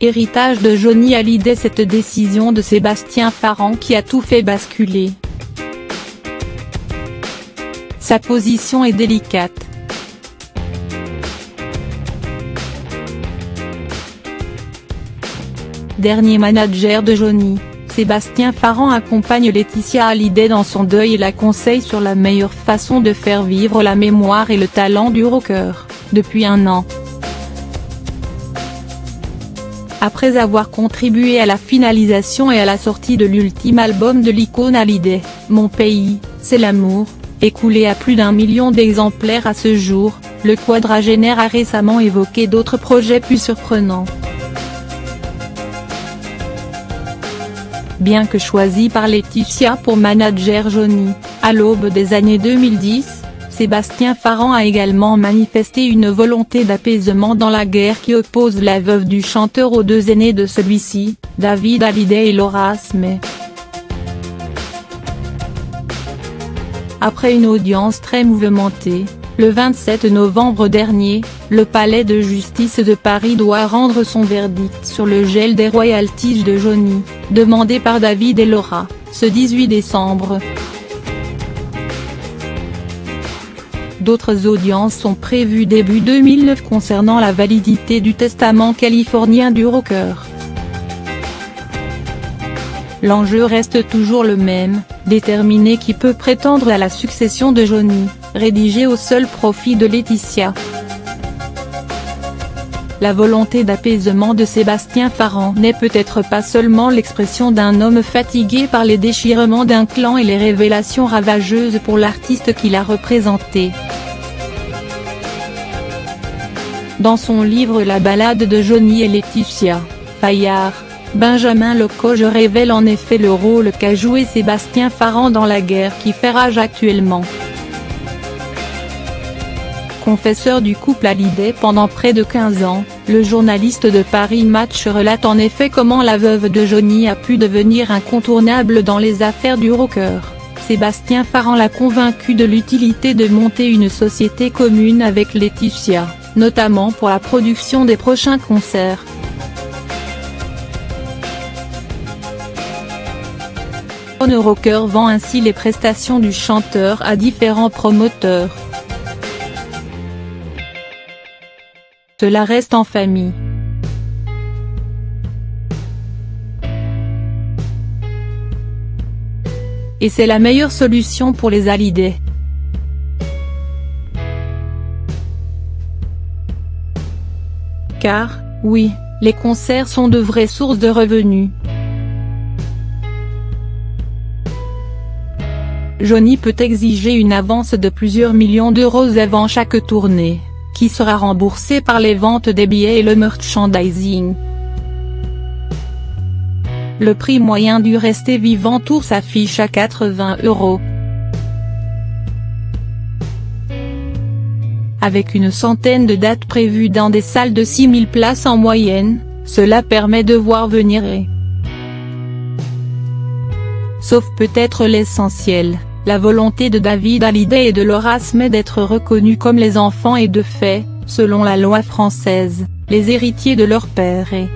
héritage de Johnny Hallyday. Cette décision de Sébastien Farran qui a tout fait basculer. Sa position est délicate. Dernier manager de Johnny, Sébastien Farran accompagne Laetitia Hallyday dans son deuil et la conseille sur la meilleure façon de faire vivre la mémoire et le talent du rocker, depuis un an. Après avoir contribué à la finalisation et à la sortie de l'ultime album de l'icône Hallyday, Mon pays, c'est l'amour, écoulé à plus d'1 million d'exemplaires à ce jour, le quadragénaire a récemment évoqué d'autres projets plus surprenants. Bien que choisi par Laetitia pour manager Johnny, à l'aube des années 2010, Sébastien Farran a également manifesté une volonté d'apaisement dans la guerre qui oppose la veuve du chanteur aux deux aînés de celui-ci, David Hallyday et Laura Asmey. Après une audience très mouvementée, le 27 novembre dernier, le palais de justice de Paris doit rendre son verdict sur le gel des royalties de Johnny, demandé par David et Laura, ce 18 décembre. D'autres audiences sont prévues début 2009 concernant la validité du testament californien du rocker. L'enjeu reste toujours le même, déterminer qui peut prétendre à la succession de Johnny, rédigé au seul profit de Laetitia. La volonté d'apaisement de Sébastien Farran n'est peut-être pas seulement l'expression d'un homme fatigué par les déchirements d'un clan et les révélations ravageuses pour l'artiste qu'il a représenté. Dans son livre La balade de Johnny et Laetitia, Fayard, Benjamin Lecoge révèle en effet le rôle qu'a joué Sébastien Farran dans la guerre qui fait rage actuellement. Confesseur du couple Hallyday pendant près de 15 ans, le journaliste de Paris Match relate en effet comment la veuve de Johnny a pu devenir incontournable dans les affaires du rocker. Sébastien Farran l'a convaincu de l'utilité de monter une société commune avec Laetitia, notamment pour la production des prochains concerts. Le rocker vend ainsi les prestations du chanteur à différents promoteurs. Cela reste en famille. Et c'est la meilleure solution pour les Hallyday. Car, oui, les concerts sont de vraies sources de revenus. Johnny peut exiger une avance de plusieurs millions d'euros avant chaque tournée, qui sera remboursée par les ventes des billets et le merchandising. Le prix moyen du Rester Vivant Tour s'affiche à 80 €. Avec une centaine de dates prévues dans des salles de 6000 places en moyenne, cela permet de voir venir et... Sauf peut-être l'essentiel, la volonté de David Hallyday et de Laura Asmey d'être reconnus comme les enfants et de fait, selon la loi française, les héritiers de leur père et